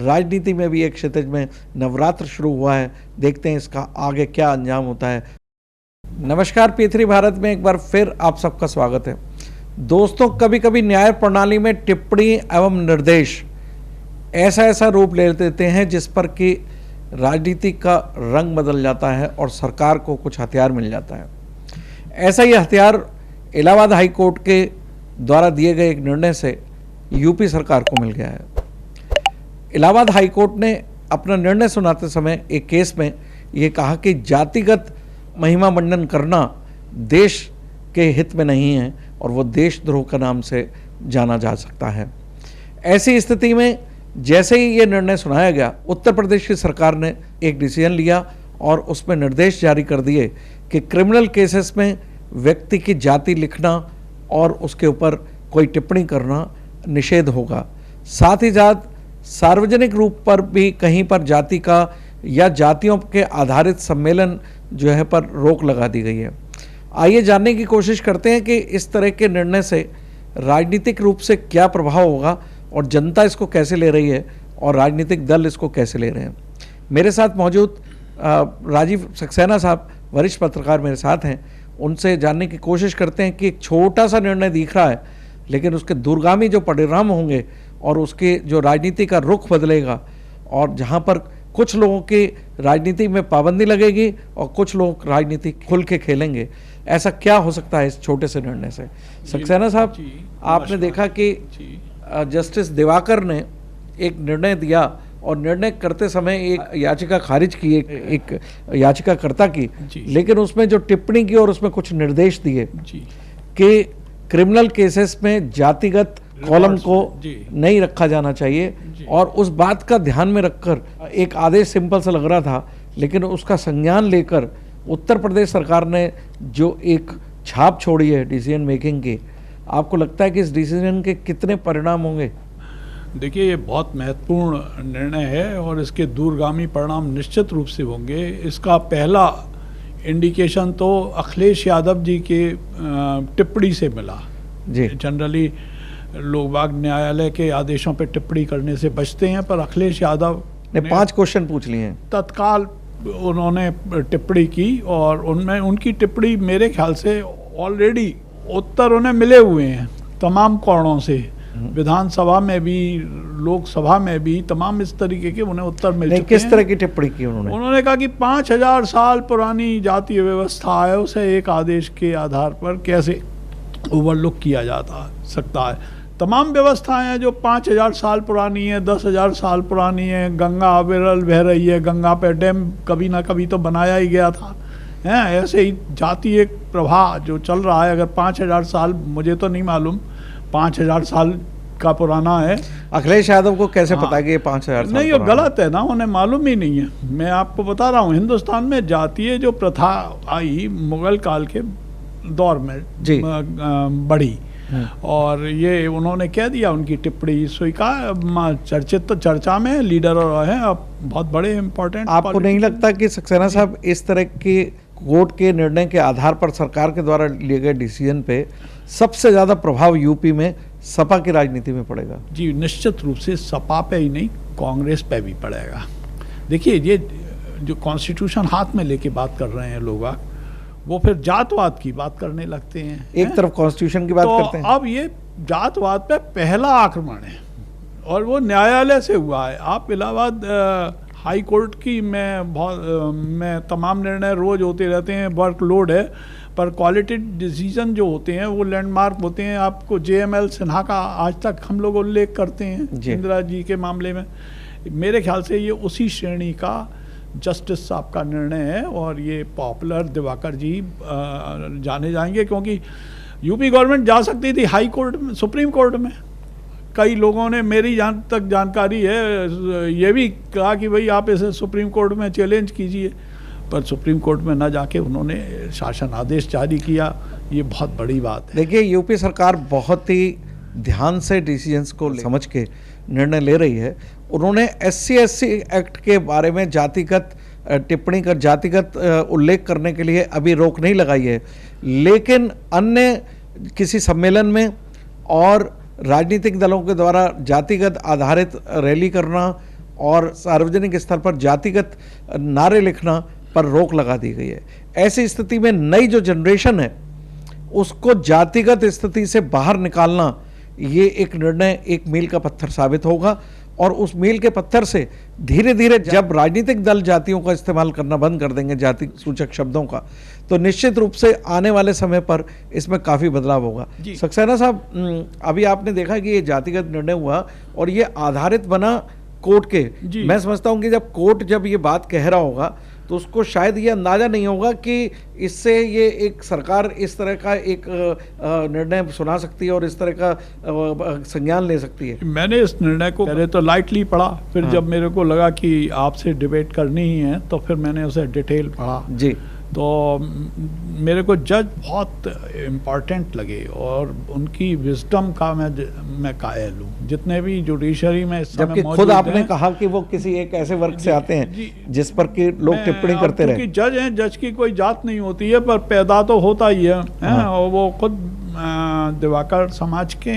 राजनीति में भी एक क्षितिज में नवरात्र शुरू हुआ है। देखते हैं इसका आगे क्या अंजाम होता है। नमस्कार, P3 भारत में एक बार फिर आप सबका स्वागत है। दोस्तों, कभी कभी न्याय प्रणाली में टिप्पणी एवं निर्देश ऐसा रूप ले लेते हैं जिस पर कि राजनीति का रंग बदल जाता है और सरकार को कुछ हथियार मिल जाता है। ऐसा ही हथियार इलाहाबाद हाई कोर्ट के द्वारा दिए गए एक निर्णय से यूपी सरकार को मिल गया है। इलाहाबाद हाई कोर्ट ने अपना निर्णय सुनाते समय एक केस में ये कहा कि जातिगत महिमा मंडन करना देश के हित में नहीं है और वो देशद्रोह का नाम से जाना जा सकता है। ऐसी स्थिति में जैसे ही ये निर्णय सुनाया गया, उत्तर प्रदेश की सरकार ने एक डिसीजन लिया और उसमें निर्देश जारी कर दिए कि क्रिमिनल केसेस में व्यक्ति की जाति लिखना और उसके ऊपर कोई टिप्पणी करना निषेध होगा। साथ ही साथ सार्वजनिक रूप पर भी कहीं पर जाति का या जातियों के आधारित सम्मेलन जो है पर रोक लगा दी गई है। आइए जानने की कोशिश करते हैं कि इस तरह के निर्णय से राजनीतिक रूप से क्या प्रभाव होगा और जनता इसको कैसे ले रही है और राजनीतिक दल इसको कैसे ले रहे हैं। मेरे साथ मौजूद राजीव सक्सेना साहब, वरिष्ठ पत्रकार मेरे साथ हैं। उनसे जानने की कोशिश करते हैं कि एक छोटा सा निर्णय दिख रहा है लेकिन उसके दूरगामी जो परिणाम होंगे और उसके जो राजनीति का रुख बदलेगा, और जहां पर कुछ लोगों की राजनीति में पाबंदी लगेगी और कुछ लोग राजनीति खुल के खेलेंगे, ऐसा क्या हो सकता है इस छोटे से निर्णय से। सक्सेना साहब, आपने देखा कि जस्टिस दिवाकर ने एक निर्णय दिया और निर्णय करते समय एक याचिका खारिज की, एक याचिकाकर्ता की, लेकिन उसमें जो टिप्पणी की और उसमें कुछ निर्देश दिए कि क्रिमिनल केसेस में जातिगत कॉलम को नहीं रखा जाना चाहिए, और उस बात का ध्यान में रखकर एक आदेश सिंपल सा लग रहा था लेकिन उसका संज्ञान लेकर उत्तर प्रदेश सरकार ने जो एक छाप छोड़ी है डिसीजन मेकिंग की, आपको लगता है कि इस डिसीजन के कितने परिणाम होंगे? देखिए, ये बहुत महत्वपूर्ण निर्णय है और इसके दूरगामी परिणाम निश्चित रूप से होंगे। इसका पहला इंडिकेशन तो अखिलेश यादव जी के टिप्पणी से मिला। जी, जनरली लोग बाग न्यायालय के आदेशों पर टिप्पणी करने से बचते हैं, पर अखिलेश यादव ने 5 क्वेश्चन पूछ लिए हैं। तत्काल उन्होंने टिप्पणी की और उनमें उनकी टिप्पणी मेरे ख्याल से ऑलरेडी उत्तर उन्हें मिले हुए हैं तमाम कोणों से। विधानसभा में भी, लोकसभा में भी तमाम इस तरीके के उन्हें उत्तर मिल चुके हैं। किस तरह की टिप्पणी की उन्होंने? उन्होंने कहा कि 5000 साल पुरानी जातीय व्यवस्था है, उसे एक आदेश के आधार पर कैसे ओवरलुक किया जाता सकता है। तमाम व्यवस्थाएं हैं जो 5000 साल पुरानी है, 10,000 साल पुरानी है। गंगा अविरल बह रही है, गंगा पे डैम कभी ना कभी तो बनाया ही गया था, हैं। ऐसे ही जातीय प्रवाह जो चल रहा है, अगर 5000 साल, मुझे तो नहीं मालूम 5000 साल का पुराना है। अखिलेश यादव को कैसे पता है कि ये 5000 साल नहीं, ये गलत है ना, उन्हें मालूम ही नहीं है। मैं आपको बता रहा हूँ, हिंदुस्तान में जातीय जो प्रथा आई मुगल काल के दौर में बढ़ी, और ये उन्होंने कह दिया, उनकी टिप्पणी स्वीकार, चर्चित तो चर्चा में लीडर है, अब बहुत बड़े इम्पोर्टेंट। आपको नहीं लगता कि सक्सेना साहब इस तरह के कोर्ट के निर्णय के आधार पर सरकार के द्वारा लिए गए डिसीजन पे सबसे ज़्यादा प्रभाव यूपी में सपा की राजनीति में पड़ेगा? जी, निश्चित रूप से सपा पे ही नहीं, कांग्रेस पे भी पड़ेगा। देखिए, ये जो कॉन्स्टिट्यूशन हाथ में लेके बात कर रहे हैं लोग, वो फिर जातवाद की बात करने लगते हैं। एक तरफ कॉन्स्टिट्यूशन की बात करते हैं, अब ये जातवाद पे पहला आक्रमण है और वो न्यायालय से हुआ है। आप इलाहाबाद हाई कोर्ट की मैं तमाम निर्णय रोज होते रहते हैं, वर्कलोड है, पर क्वालिटी डिसीजन जो होते हैं वो लैंडमार्क होते हैं। आपको JML सिन्हा का आज तक हम लोग उल्लेख करते हैं, इंदिरा जी के मामले में। मेरे ख्याल से ये उसी श्रेणी का जस्टिस साहब का निर्णय है और ये पॉपुलर दिवाकर जी जाने जाएंगे, क्योंकि यूपी गवर्नमेंट जा सकती थी हाई कोर्ट में, सुप्रीम कोर्ट में। कई लोगों ने, मेरी तक जानकारी है, ये भी कहा कि भाई आप इसे सुप्रीम कोर्ट में चैलेंज कीजिए, पर सुप्रीम कोर्ट में न जाके उन्होंने शासन आदेश जारी किया। ये बहुत बड़ी बात है। देखिए, यूपी सरकार बहुत ही ध्यान से डिसीजंस को समझ के निर्णय ले रही है। उन्होंने SC/SC एक्ट के बारे में जातिगत टिप्पणी कर, जातिगत उल्लेख करने के लिए अभी रोक नहीं लगाई है, लेकिन अन्य किसी सम्मेलन में और राजनीतिक दलों के द्वारा जातिगत आधारित रैली करना और सार्वजनिक स्थल पर जातिगत नारे लिखना पर रोक लगा दी गई है। ऐसी स्थिति में नई जो जनरेशन है उसको जातिगत स्थिति से बाहर निकालना, ये एक निर्णय एक मील का पत्थर साबित होगा। और उस मील के पत्थर से धीरे धीरे जब राजनीतिक दल जातियों का इस्तेमाल करना बंद कर देंगे, जाति सूचक शब्दों का, तो निश्चित रूप से आने वाले समय पर इसमें काफ़ी बदलाव होगा। सक्सेना साहब, अभी आपने देखा कि ये जातिगत निर्णय हुआ और ये आधारित बना कोर्ट के। मैं समझता हूँ कि जब कोर्ट जब ये बात कह रहा होगा तो उसको शायद ये अंदाज़ा नहीं होगा कि इससे ये एक सरकार इस तरह का एक निर्णय सुना सकती है और इस तरह का संज्ञान ले सकती है। मैंने इस निर्णय को पहले तो लाइटली पढ़ा, फिर जब मेरे को लगा कि आपसे डिबेट करनी ही है तो फिर मैंने उसे डिटेल पढ़ा जी। तो मेरे को जज बहुत इम्पॉर्टेंट लगे और उनकी विजडम का मैं कायल हूँ। जितने भी जुडिशरी में इस समय खुद आपने कहा कि वो किसी एक ऐसे वर्ग से आते हैं जिस पर कि लोग टिप्पणी करते रहे। जज हैं, जज की कोई जात नहीं होती है, पर पैदा तो होता ही है। और वो खुद दिवाकर समाज के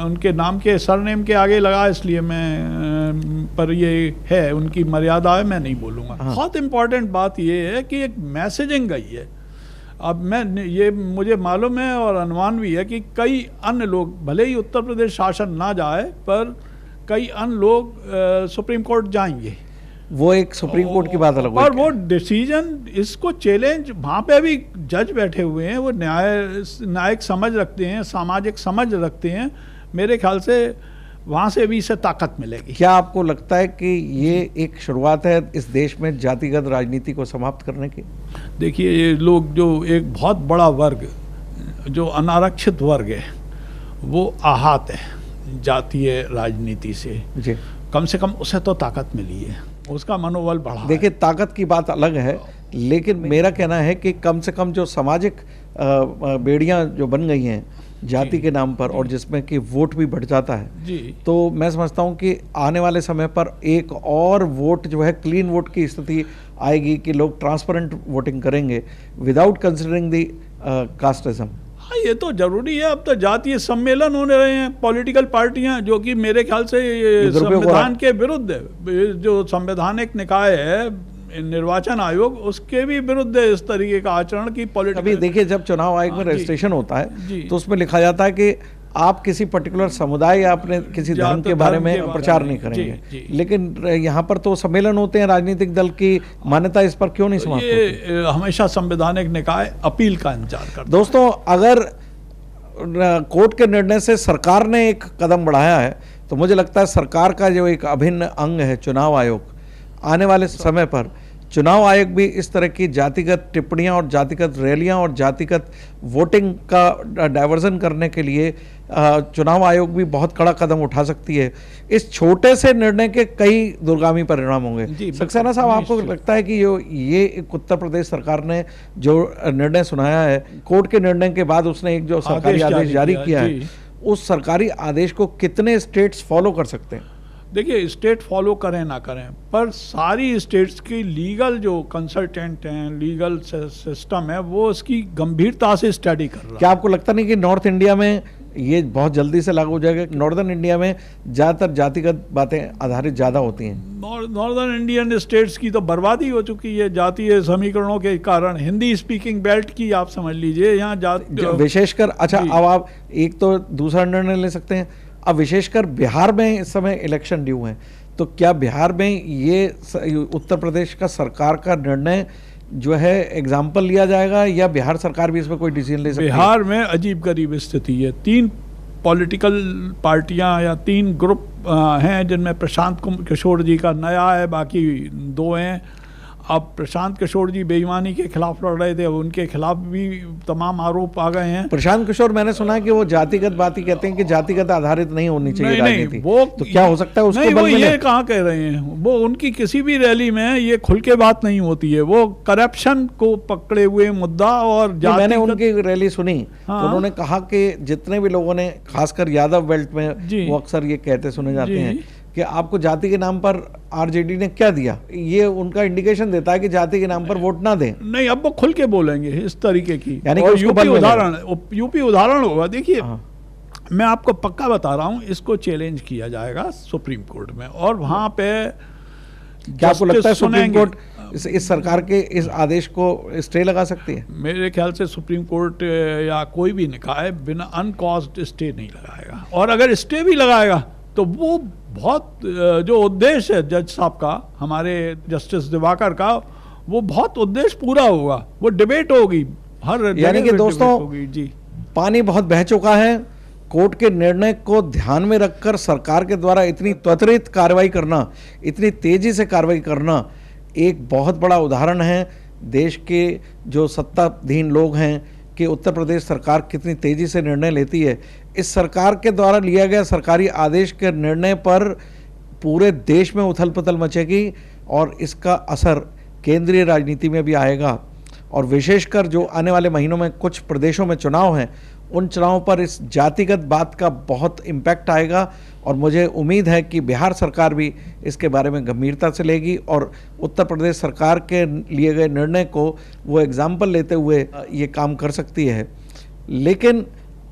उनके नाम के सरनेम के आगे लगा, इसलिए मैं पर ये है उनकी मर्यादा है, मैं नहीं बोलूँगा। बहुत इम्पोर्टेंट बात ये है कि एक मैसेजिंग गई है। अब ये मुझे मालूम है और अनुमान भी है कि कई अन्य लोग, भले ही उत्तर प्रदेश शासन ना जाए, पर कई अन्य लोग सुप्रीम कोर्ट जाएंगे। वो एक सुप्रीम कोर्ट की बात अलग है। और वो डिसीजन, इसको चैलेंज, वहाँ पे भी जज बैठे हुए हैं, वो न्यायिक समझ रखते हैं, सामाजिक समझ रखते हैं। मेरे ख्याल से वहाँ से भी इसे ताकत मिलेगी। क्या आपको लगता है कि ये एक शुरुआत है इस देश में जातिगत राजनीति को समाप्त करने की? देखिए, ये लोग जो एक बहुत बड़ा वर्ग, जो अनारक्षित वर्ग है, वो आहत है जातीय राजनीति से जी। कम से कम उसे तो ताकत मिली है, उसका मनोबल बढ़ा। देखिए, ताकत की बात अलग है, लेकिन मेरा कहना है कि कम से कम जो सामाजिक बेड़ियां जो बन गई हैं जाति के नाम पर और जिसमें कि वोट भी बढ़ जाता है जी। तो मैं समझता हूं कि आने वाले समय पर एक और वोट जो है, क्लीन वोट की स्थिति आएगी कि लोग ट्रांसपेरेंट वोटिंग करेंगे विदाउट कंसिडरिंग दी कास्टिज्म। हाँ, ये तो जरूरी है। अब तो जातीय सम्मेलन होने रहे हैं, पॉलिटिकल पार्टियां, जो कि मेरे ख्याल से संविधान के विरुद्ध है। जो संवैधानिक निकाय है, निर्वाचन आयोग, उसके भी विरुद्ध है इस तरीके का आचरण की पॉलिटिकल। अभी देखिए, जब चुनाव आयोग में रजिस्ट्रेशन होता है तो उसमें लिखा जाता है कि आप किसी पर्टिकुलर समुदाय या अपने किसी धर्म के बारे में प्रचार नहीं करेंगे। लेकिन यहाँ पर तो सम्मेलन होते हैं, राजनीतिक दल की मान्यता इस पर क्यों नहीं समाप्त होती? हमेशा संवैधानिक निकाय अपील का इंतजार करता है। दोस्तों, अगर कोर्ट के निर्णय से सरकार ने एक कदम बढ़ाया है तो मुझे लगता है सरकार का जो एक अभिन्न अंग है चुनाव आयोग, आने वाले समय पर चुनाव आयोग भी इस तरह की जातिगत टिप्पणियां और जातिगत रैलियां और जातिगत वोटिंग का डायवर्जन करने के लिए चुनाव आयोग भी बहुत कड़ा कदम उठा सकती है। इस छोटे से निर्णय के कई दूरगामी परिणाम होंगे। सक्सेना साहब, आपको लगता है कि ये एक उत्तर प्रदेश सरकार ने जो निर्णय सुनाया है, कोर्ट के निर्णय के बाद उसने एक जो सरकारी आदेश जारी किया है, उस सरकारी आदेश को कितने स्टेट्स फॉलो कर सकते हैं? देखिए, स्टेट फॉलो करें ना करें, पर सारी स्टेट्स की लीगल जो कंसल्टेंट हैं, लीगल सिस्टम है, वो उसकी गंभीरता से स्टडी कर रहा है। क्या आपको लगता नहीं कि नॉर्थ इंडिया में ये बहुत जल्दी से लागू हो जाएगा? नॉर्दर्न इंडिया में ज़्यादातर जातिगत बातें आधारित ज़्यादा होती हैं। नॉर्दर्न इंडियन स्टेट्स की तो बर्बादी हो चुकी है जातीय समीकरणों के कारण। हिंदी स्पीकिंग बेल्ट की आप समझ लीजिए, यहाँ विशेषकर। अच्छा, अब आप एक तो दूसरा निर्णय ले सकते हैं। अब विशेषकर बिहार में इस समय इलेक्शन ड्यू हैं, तो क्या बिहार में ये उत्तर प्रदेश का सरकार का निर्णय जो है एग्जाम्पल लिया जाएगा या बिहार सरकार भी इसमें कोई डिसीजन ले सकती है? बिहार में अजीब गरीब स्थिति है। 3 पॉलिटिकल पार्टियां या 3 ग्रुप हैं, जिनमें प्रशांत किशोर जी का नया है, बाकी 2 हैं। अब प्रशांत किशोर जी बेईमानी के खिलाफ लड़ रहे थे, उनके खिलाफ भी तमाम आरोप आ गए हैं। प्रशांत किशोर, मैंने सुना है कि वो जातिगत बात ही कहते हैं कि जातिगत आधारित नहीं होनी चाहिए राजनीति। वो तो क्या हो सकता है उसको नहीं, वो ये कहाँ कह रहे हैं? वो उनकी किसी भी रैली में ये खुल के बात नहीं होती है। वो करप्शन को पकड़े हुए मुद्दा और मैंने उनकी रैली सुनी तो उन्होंने कहा कि जितने भी लोगों ने, खासकर यादव बेल्ट में, वो अक्सर ये कहते सुने जाते हैं कि आपको जाति के नाम पर आरजेडी ने क्या दिया, ये उनका इंडिकेशन देता है कि जाति के नाम पर वोट ना दें। नहीं, अब वो खुल के बोलेंगे इस तरीके की, यानी कि यूपी उदाहरण होगा। देखिए, मैं आपको पक्का बता रहा हूँ, इसको चैलेंज किया जाएगा सुप्रीम कोर्ट में, और वहाँ पे क्या आपको लगता है सुप्रीम सुनेंगे। कोर्ट इस सरकार के इस आदेश को स्टे लगा सकती है? मेरे ख्याल से सुप्रीम कोर्ट या कोई भी निकाय बिना अनकॉज्ड स्टे नहीं लगाएगा, और अगर स्टे भी लगाएगा तो वो बहुत जो उद्देश्य है जज साहब का, हमारे जस्टिस दिवाकर का, वो बहुत उद्देश्य पूरा होगा, वो डिबेट होगी हर यानी कि दोस्तों होगी जी। पानी बहुत बह चुका है। कोर्ट के निर्णय को ध्यान में रखकर सरकार के द्वारा इतनी त्वरित कार्रवाई करना, इतनी तेजी से कार्रवाई करना एक बहुत बड़ा उदाहरण है देश के जो सत्ताधीन लोग हैं कि उत्तर प्रदेश सरकार कितनी तेजी से निर्णय लेती है। इस सरकार के द्वारा लिया गया सरकारी आदेश के निर्णय पर पूरे देश में उथल पुथल मचेगी और इसका असर केंद्रीय राजनीति में भी आएगा, और विशेषकर जो आने वाले महीनों में कुछ प्रदेशों में चुनाव हैं, उन चुनावों पर इस जातिगत बात का बहुत इम्पैक्ट आएगा। और मुझे उम्मीद है कि बिहार सरकार भी इसके बारे में गंभीरता से लेगी और उत्तर प्रदेश सरकार के लिए गए निर्णय को वो एग्जाम्पल लेते हुए ये काम कर सकती है। लेकिन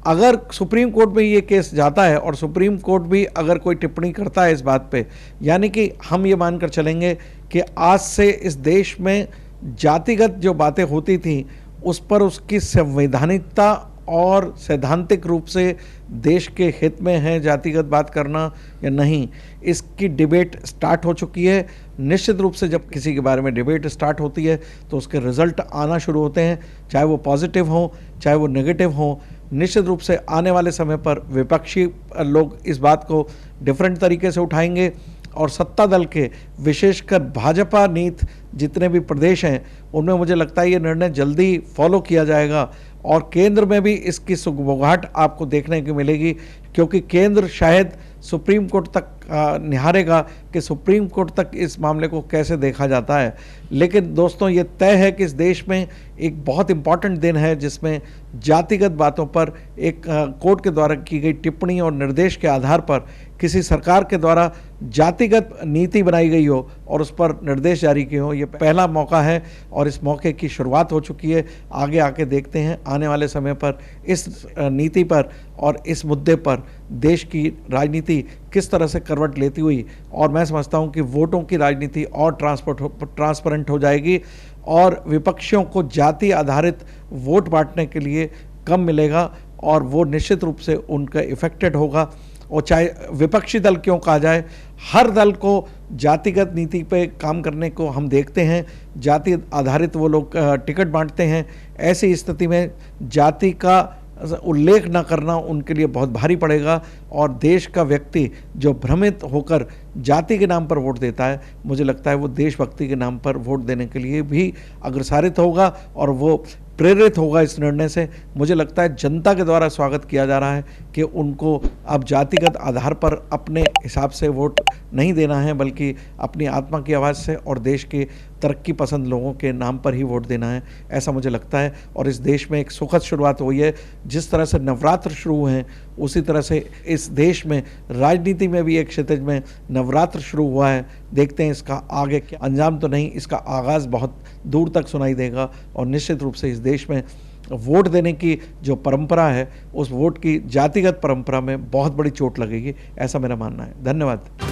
अगर सुप्रीम कोर्ट में ये केस जाता है और सुप्रीम कोर्ट भी अगर कोई टिप्पणी करता है इस बात पे, यानी कि हम ये मानकर चलेंगे कि आज से इस देश में जातिगत जो बातें होती थी उस पर उसकी संवैधानिकता और सैद्धांतिक रूप से देश के हित में है जातिगत बात करना या नहीं, इसकी डिबेट स्टार्ट हो चुकी है। निश्चित रूप से जब किसी के बारे में डिबेट स्टार्ट होती है तो उसके रिजल्ट आना शुरू होते हैं, चाहे वो पॉजिटिव हो चाहे वो नेगेटिव हो। निश्चित रूप से आने वाले समय पर विपक्षी लोग इस बात को डिफरेंट तरीके से उठाएंगे और सत्ता दल के विशेषकर भाजपा नीत जितने भी प्रदेश हैं उनमें मुझे लगता है ये निर्णय जल्दी फॉलो किया जाएगा और केंद्र में भी इसकी सुगबुगाहट आपको देखने को मिलेगी, क्योंकि केंद्र शायद सुप्रीम कोर्ट तक निहारेगा कि सुप्रीम कोर्ट तक इस मामले को कैसे देखा जाता है। लेकिन दोस्तों ये तय है कि इस देश में एक बहुत इम्पॉर्टेंट दिन है जिसमें जातिगत बातों पर एक कोर्ट के द्वारा की गई टिप्पणी और निर्देश के आधार पर किसी सरकार के द्वारा जातिगत नीति बनाई गई हो और उस पर निर्देश जारी किए हो। ये पहला मौका है और इस मौके की शुरुआत हो चुकी है। आगे आके देखते हैं आने वाले समय पर इस नीति पर और इस मुद्दे पर देश की राजनीति किस तरह से करवट लेती हुई, और मैं समझता हूं कि वोटों की राजनीति और ट्रांसपेरेंट हो जाएगी और विपक्षियों को जाति आधारित वोट बांटने के लिए कम मिलेगा और वो निश्चित रूप से उनका इफेक्टेड होगा। और चाहे विपक्षी दल क्यों कहा जाए, हर दल को जातिगत नीति पे काम करने को हम देखते हैं। जाति आधारित वो लोग टिकट बांटते हैं। ऐसी स्थिति में जाति का उल्लेख न करना उनके लिए बहुत भारी पड़ेगा और देश का व्यक्ति जो भ्रमित होकर जाति के नाम पर वोट देता है, मुझे लगता है वो देशभक्ति के नाम पर वोट देने के लिए भी अग्रसारित होगा और वो प्रेरित होगा इस निर्णय से। मुझे लगता है जनता के द्वारा स्वागत किया जा रहा है कि उनको अब जातिगत आधार पर अपने हिसाब से वोट नहीं देना है, बल्कि अपनी आत्मा की आवाज़ से और देश के तरक्की पसंद लोगों के नाम पर ही वोट देना है, ऐसा मुझे लगता है। और इस देश में एक सुखद शुरुआत हुई है। जिस तरह से नवरात्र शुरू हुए हैं उसी तरह से इस देश में राजनीति में भी एक क्षितिज में नवरात्र शुरू हुआ है। देखते हैं इसका आगे क्या अंजाम, तो नहीं इसका आगाज़ बहुत दूर तक सुनाई देगा और निश्चित रूप से इस देश में वोट देने की जो परंपरा है उस वोट की जातिगत परंपरा में बहुत बड़ी चोट लगेगी, ऐसा मेरा मानना है। धन्यवाद।